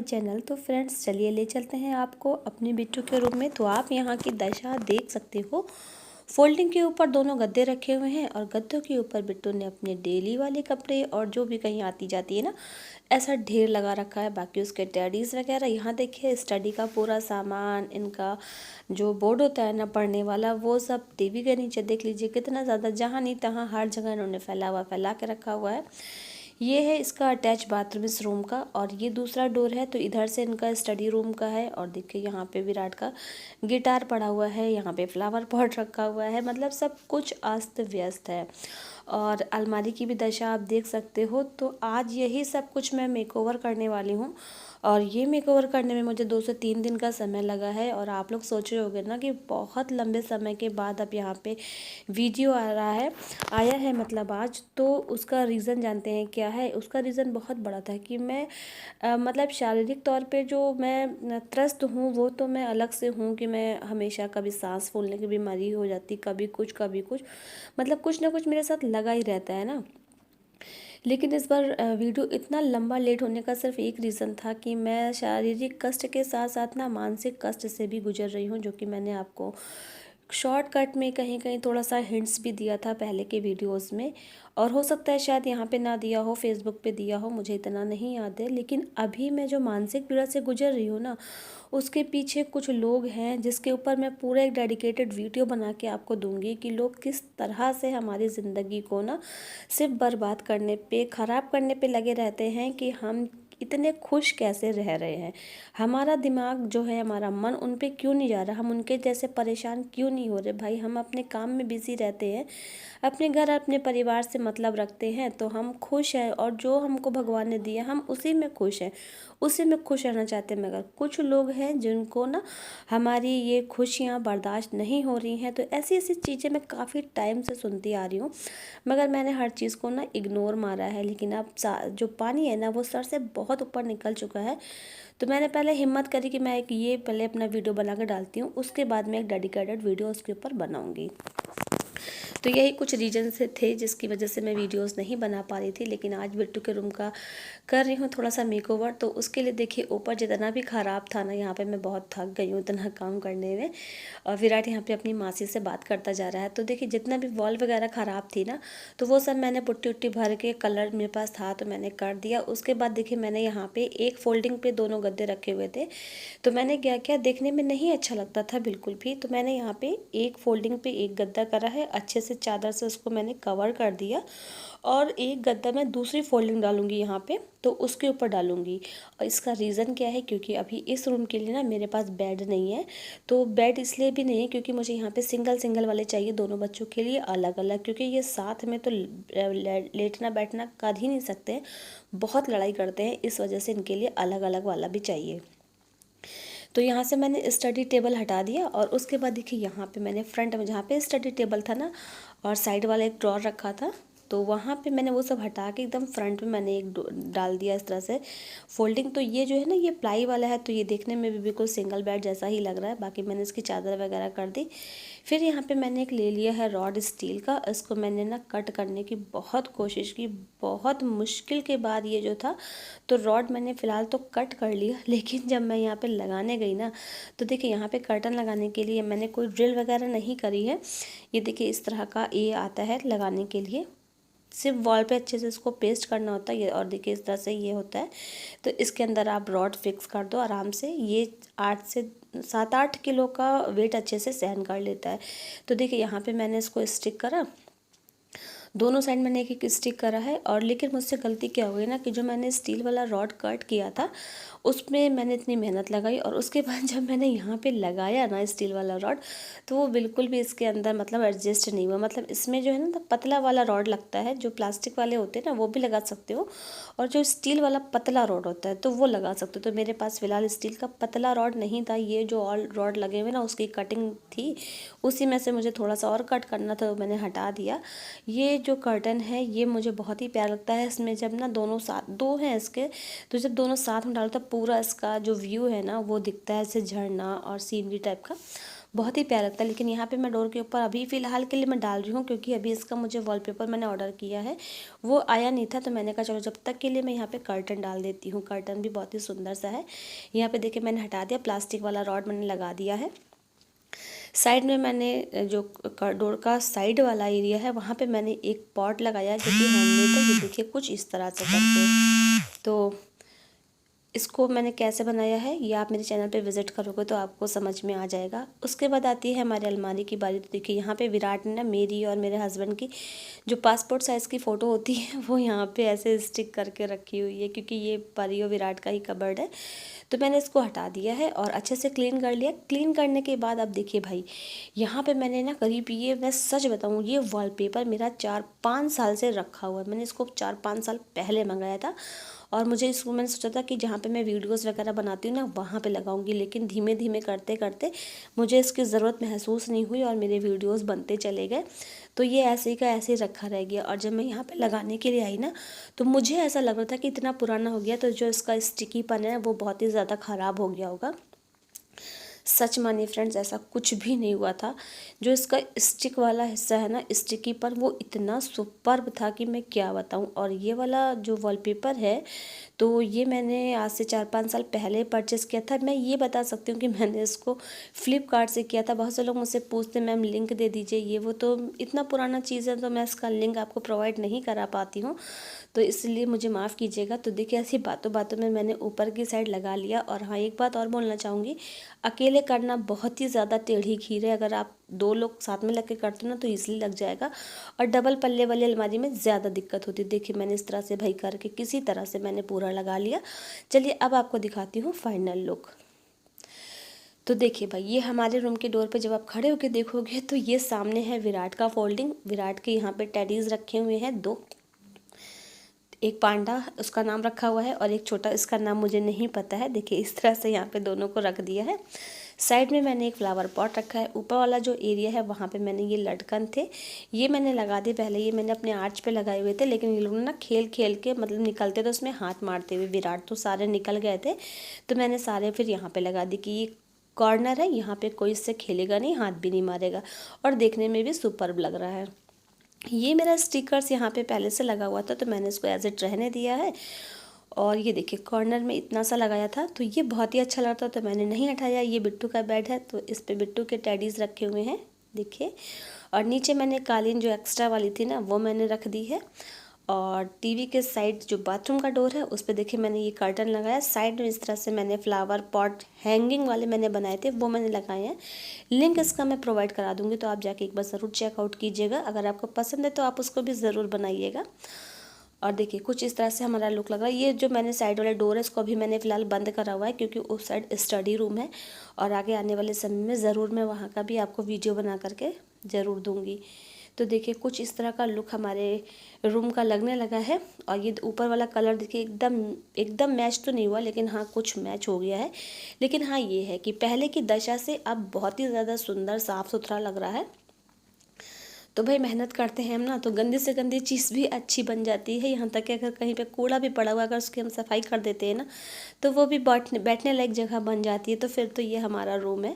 Channel. तो friends चलिए ले चलते हैं आपको अपनी बिट्टू के रूम में। तो आप यहाँ की दशा देख सकते हो। फोल्डिंग के ऊपर दोनों गद्दे रखे हुए हैं और गद्दों के ऊपर बिट्टू ने अपने डेली वाले कपड़े और जो भी कहीं आती जाती है ना, ऐसा ढेर लगा रखा है। बाकी उसके टेडीज़ वगैरह यहाँ देखिए, स्टडी का पूरा सामान, इनका जो बोर्ड होता है ना पढ़ने वाला, वो सब टीवी के नीचे देख लीजिए कितना ज़्यादा, जहाँ नहीं तहाँ हर जगह इन्होंने फैला के रखा हुआ है। ये है इसका अटैच बाथरूम इस रूम का, और ये दूसरा डोर है तो इधर से इनका स्टडी रूम का है। और देखिए यहाँ पे विराट का गिटार पड़ा हुआ है, यहाँ पे फ्लावर पॉट रखा हुआ है, मतलब सब कुछ अस्त व्यस्त है। और अलमारी की भी दशा आप देख सकते हो। तो आज यही सब कुछ मैं मेकओवर करने वाली हूँ, और ये मेकओवर करने में मुझे 2 से 3 दिन का समय लगा है। और आप लोग सोच रहे होंगे ना कि बहुत लंबे समय के बाद अब यहाँ पे वीडियो आया है मतलब आज। तो उसका रीज़न जानते हैं क्या है? उसका रीज़न बहुत बड़ा था कि मैं मतलब शारीरिक तौर पे जो मैं त्रस्त हूँ वो तो मैं अलग से हूँ कि मैं हमेशा कभी सांस फूलने की बीमारी हो जाती, कभी कुछ मतलब कुछ ना कुछ मेरे साथ लगा ही रहता है ना। लेकिन इस बार वीडियो इतना लंबा लेट होने का सिर्फ एक रीज़न था कि मैं शारीरिक कष्ट के साथ साथ ना मानसिक कष्ट से भी गुजर रही हूँ, जो कि मैंने आपको शॉर्टकट में कहीं कहीं थोड़ा सा हिंट्स भी दिया था पहले के वीडियोस में। और हो सकता है शायद यहाँ पे ना दिया हो, फेसबुक पे दिया हो, मुझे इतना नहीं याद है। लेकिन अभी मैं जो मानसिक पीड़ा से गुजर रही हूँ ना, उसके पीछे कुछ लोग हैं जिसके ऊपर मैं पूरा एक डेडिकेटेड वीडियो बना के आपको दूंगी कि लोग किस तरह से हमारी ज़िंदगी को ना सिर्फ बर्बाद करने पे, ख़राब करने पे लगे रहते हैं कि हम इतने खुश कैसे रह रहे हैं। हमारा दिमाग जो है, हमारा मन उन पे क्यों नहीं जा रहा, हम उनके जैसे परेशान क्यों नहीं हो रहे। भाई हम अपने काम में बिज़ी रहते हैं, अपने घर अपने परिवार से मतलब रखते हैं, तो हम खुश हैं। और जो हमको भगवान ने दिया हम उसी में खुश हैं, उसी में खुश रहना चाहते हैं। मगर कुछ लोग हैं जिनको ना हमारी ये खुशियाँ बर्दाश्त नहीं हो रही हैं। तो ऐसी ऐसी चीज़ें मैं काफ़ी टाइम से सुनती आ रही हूँ, मगर मैंने हर चीज़ को ना इग्नोर मारा है। लेकिन अब जो पानी है ना वो सर से बहुत ऊपर निकल चुका है। तो मैंने पहले हिम्मत करी कि मैं एक ये पहले अपना वीडियो बना के डालती हूँ, उसके बाद मैं एक डेडिकेटेड वीडियो उसके ऊपर बनाऊँगी। तो यही कुछ रीजन से थे जिसकी वजह से मैं वीडियोस नहीं बना पा रही थी। लेकिन आज बिट्टू के रूम का कर रही हूँ थोड़ा सा मेकओवर। तो उसके लिए देखिए ऊपर जितना भी ख़राब था ना, यहाँ पे मैं बहुत थक गई हूँ इतना काम करने में। और विराट यहाँ पे अपनी मासी से बात करता जा रहा है। तो देखिए जितना भी वॉल वगैरह ख़राब थी ना, तो वो सब मैंने पुट्टी उट्टी भर के, कलर मेरे पास था तो मैंने कर दिया। उसके बाद देखिए मैंने यहाँ पे एक फोल्डिंग पे दोनों गद्दे रखे हुए थे, तो मैंने क्या किया, देखने में नहीं अच्छा लगता था बिल्कुल भी, तो मैंने यहाँ पे एक फोल्डिंग पे एक गद्दा करा है, अच्छे से चादर से उसको मैंने कवर कर दिया। और एक गद्दा मैं दूसरी फोल्डिंग डालूंगी यहाँ पे, तो उसके ऊपर डालूंगी। और इसका रीज़न क्या है, क्योंकि अभी इस रूम के लिए ना मेरे पास बेड नहीं है। तो बेड इसलिए भी नहीं है क्योंकि मुझे यहाँ पे सिंगल सिंगल वाले चाहिए दोनों बच्चों के लिए अलग अलग, क्योंकि ये साथ में तो लेटना बैठना कर ही नहीं सकते, बहुत लड़ाई करते हैं, इस वजह से इनके लिए अलग अलग वाला भी चाहिए। तो यहाँ से मैंने स्टडी टेबल हटा दिया। और उसके बाद देखिए यहाँ पे मैंने फ्रंट में जहाँ पे स्टडी टेबल था ना, और साइड वाला एक ड्रॉर रखा था, तो वहाँ पे मैंने वो सब हटा के एकदम फ्रंट में मैंने एक डाल दिया इस तरह से फोल्डिंग। तो ये जो है ना ये प्लाई वाला है, तो ये देखने में भी बिल्कुल सिंगल बेड जैसा ही लग रहा है। बाकी मैंने इसकी चादर वगैरह कर दी। फिर यहाँ पे मैंने एक ले लिया है रॉड स्टील का, इसको मैंने ना कट करने की बहुत कोशिश की, बहुत मुश्किल के बाद ये जो था, तो रॉड मैंने फ़िलहाल तो कट कर लिया। लेकिन जब मैं यहाँ पे लगाने गई ना, तो देखिए यहाँ पे कर्टन लगाने के लिए मैंने कोई ड्रिल वगैरह नहीं करी है। ये देखिए इस तरह का ये आता है लगाने के लिए, सिर्फ वॉल पे अच्छे से इसको पेस्ट करना होता है ये। और देखिए इस तरह से ये होता है, तो इसके अंदर आप रॉड फिक्स कर दो आराम से। ये 8 से 7-8 किलो का वेट अच्छे से सहन कर लेता है। तो देखिए यहाँ पे मैंने इसको स्टिक करा, दोनों साइड मैंने एक एक स्टिक करा है। और लेकिन मुझसे गलती क्या हो गई ना कि जो मैंने स्टील वाला रॉड कट किया था उसमें मैंने इतनी मेहनत लगाई, और उसके बाद जब मैंने यहाँ पे लगाया ना स्टील वाला रॉड, तो वो बिल्कुल भी इसके अंदर मतलब एडजस्ट नहीं हुआ। मतलब इसमें जो है ना, तो पतला वाला रॉड लगता है, जो प्लास्टिक वाले होते हैं ना वो भी लगा सकते हो, और जो स्टील वाला पतला रॉड होता है तो वो लगा सकते हो। तो मेरे पास फ़िलहाल स्टील का पतला रॉड नहीं था, ये जो ऑल रॉड लगे हुए ना उसकी कटिंग थी, उसी में से मुझे थोड़ा सा और कट करना था, तो मैंने हटा दिया। ये जो कर्टन है ये मुझे बहुत ही प्यारा लगता है। इसमें जब ना दोनों साथ, दो हैं इसके, तो जब दोनों साथ में डालो तो पूरा इसका जो व्यू है ना वो दिखता है, ऐसे झरना और सीनरी टाइप का, बहुत ही प्यारा लगता है। लेकिन यहाँ पे मैं डोर के ऊपर अभी फ़िलहाल के लिए मैं डाल रही हूँ, क्योंकि अभी इसका मुझे वॉलपेपर मैंने ऑर्डर किया है, वो आया नहीं था, तो मैंने कहा चलो जब तक के लिए मैं यहाँ पे कर्टन डाल देती हूँ। कर्टन भी बहुत ही सुंदर सा है। यहाँ पे देखिए मैंने हटा दिया, प्लास्टिक वाला रॉड मैंने लगा दिया है। साइड में मैंने जो डोर का साइड वाला एरिया है वहाँ पे मैंने एक पॉट लगाया जो कि हैंडमेड है। ये देखिए कुछ इस तरह से करके। तो इसको मैंने कैसे बनाया है ये आप मेरे चैनल पे विज़िट करोगे तो आपको समझ में आ जाएगा। उसके बाद आती है हमारी अलमारी की बारी। तो देखिए यहाँ पे विराट ने ना मेरी और मेरे हस्बैंड की जो पासपोर्ट साइज़ की फ़ोटो होती है वो यहाँ पे ऐसे स्टिक करके रखी हुई है, क्योंकि ये परी और विराट का ही कबर्ड है। तो मैंने इसको हटा दिया है और अच्छे से क्लीन कर लिया। क्लीन करने के बाद अब देखिए भाई, यहाँ पे मैंने ना करीब, ये मैं सच बताऊँ, ये वॉलपेपर मेरा 4-5 साल से रखा हुआ है। मैंने इसको 4-5 साल पहले मंगाया था और मुझे इसको मैंने सोचा था कि जहाँ पे मैं वीडियोस वगैरह बनाती हूँ ना वहाँ पे लगाऊंगी, लेकिन धीमे धीमे करते करते मुझे इसकी ज़रूरत महसूस नहीं हुई और मेरे वीडियोस बनते चले गए। तो ये ऐसे ही का ऐसे ही रखा रह गया। और जब मैं यहाँ पे लगाने के लिए आई ना, तो मुझे ऐसा लग रहा था कि इतना पुराना हो गया, तो जो इसका स्टिकीपन है वो बहुत ही ज़्यादा ख़राब हो गया होगा। सच मानिए फ्रेंड्स, ऐसा कुछ भी नहीं हुआ था। जो इसका स्टिक वाला हिस्सा है ना, स्टिकी पर, वो इतना सुपर्ब था कि मैं क्या बताऊं। और ये वाला जो वॉलपेपर है, तो ये मैंने आज से 4-5 साल पहले परचेज़ किया था। मैं ये बता सकती हूँ कि मैंने इसको फ्लिपकार्ट से किया था। बहुत से लोग मुझसे पूछते मैम लिंक दे दीजिए, ये वो, तो इतना पुराना चीज़ है तो मैं इसका लिंक आपको प्रोवाइड नहीं करा पाती हूँ, तो इसलिए मुझे माफ़ कीजिएगा। तो देखिए ऐसी बातों बातों में मैंने ऊपर की साइड लगा लिया। और हाँ, एक बात और बोलना चाहूँगी, अकेले करना बहुत ही ज़्यादा टेढ़ी खीर है। अगर आप 2 लोग साथ में लग के करते हो ना तो ईज़िली लग जाएगा। और डबल पल्ले वाली अलमारी में ज़्यादा दिक्कत होती है। देखिए मैंने इस तरह से भाई करके किसी तरह से मैंने पूरा लगा लिया। चलिए अब आपको दिखाती हूँ फाइनल लुक। तो देखिए भाई, ये हमारे रूम के डोर पे जब आप खड़े होकर देखोगे तो ये सामने है विराट का फोल्डिंग। विराट के यहाँ पे टेडीज़ रखे हुए हैं 2, एक पांडा उसका नाम रखा हुआ है और एक छोटा, इसका नाम मुझे नहीं पता है। देखिए इस तरह से यहाँ पे दोनों को रख दिया है। साइड में मैंने एक फ्लावर पॉट रखा है। ऊपर वाला जो एरिया है वहाँ पे मैंने ये लटकन थे, ये मैंने लगा दिए। पहले ये मैंने अपने आर्च पे लगाए हुए थे, लेकिन ये लोग ना खेल खेल के मतलब निकलते तो उसमें हाथ मारते हुए विराट तो सारे निकल गए थे, तो मैंने सारे फिर यहाँ पे लगा दी कि ये कॉर्नर है, यहाँ पे कोई इससे खेलेगा नहीं, हाथ भी नहीं मारेगा और देखने में भी सुपर्ब लग रहा है। ये मेरा स्टिकर्स यहाँ पे पहले से लगा हुआ था, तो मैंने इसको एज इट रहने दिया है। और ये देखिए कॉर्नर में इतना सा लगाया था, तो ये बहुत ही अच्छा लगा था, तो मैंने नहीं हटाया। ये बिट्टू का बेड है, तो इस पे बिट्टू के टेडीज़ रखे हुए हैं देखिए। और नीचे मैंने कालीन जो एक्स्ट्रा वाली थी ना वो मैंने रख दी है। और टीवी के साइड जो बाथरूम का डोर है उस पर देखिए मैंने ये कर्टन लगाया। साइड में इस तरह से मैंने फ्लावर पॉट हैंगिंग वाले मैंने बनाए थे, वो मैंने लगाए हैं। लिंक इसका मैं प्रोवाइड करा दूँगी, तो आप जाके एक बार ज़रूर चेकआउट कीजिएगा। अगर आपको पसंद है तो आप उसको भी ज़रूर बनाइएगा। और देखिए कुछ इस तरह से हमारा लुक लग रहा है। ये जो मैंने साइड वाला डोर है इसको अभी मैंने फ़िलहाल बंद करा हुआ है, क्योंकि उस साइड स्टडी रूम है और आगे आने वाले समय में ज़रूर मैं वहाँ का भी आपको वीडियो बना करके ज़रूर दूँगी। तो देखिए कुछ इस तरह का लुक हमारे रूम का लगने लगा है। और ये ऊपर वाला कलर देखिए एकदम एकदम मैच तो नहीं हुआ, लेकिन हाँ कुछ मैच हो गया है। लेकिन हाँ ये है कि पहले की दशा से अब बहुत ही ज़्यादा सुंदर साफ़ सुथरा लग रहा है। तो भाई मेहनत करते हैं हम ना, तो गंदी से गंदी चीज़ भी अच्छी बन जाती है। यहाँ तक कि अगर कहीं पे कूड़ा भी पड़ा हुआ अगर उसकी हम सफाई कर देते हैं ना, तो वो भी बैठने लायक जगह बन जाती है। तो फिर तो ये हमारा रूम है।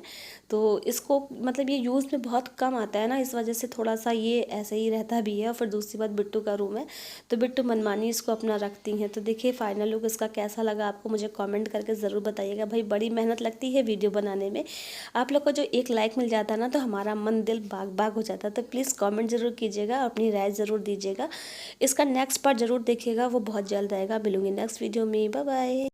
तो इसको मतलब ये यूज़ में बहुत कम आता है ना, इस वजह से थोड़ा सा ये ऐसे ही रहता भी है। और फिर दूसरी बात बिट्टू का रूम है, तो बिट्टू मनमानी इसको अपना रखती हैं। तो देखिए फाइनल लुक इसका कैसा लगा आपको मुझे कॉमेंट करके ज़रूर बताइएगा। भाई बड़ी मेहनत लगती है वीडियो बनाने में, आप लोग को जो एक लाइक मिल जाता है ना तो हमारा मन दिल बाग बाग हो जाता है। तो प्लीज़ कमेंट ज़रूर कीजिएगा, अपनी राय ज़रूर दीजिएगा। इसका नेक्स्ट पार्ट ज़रूर देखिएगा, वो बहुत जल्द आएगा। मिलूंगी नेक्स्ट वीडियो में, बाय बाय।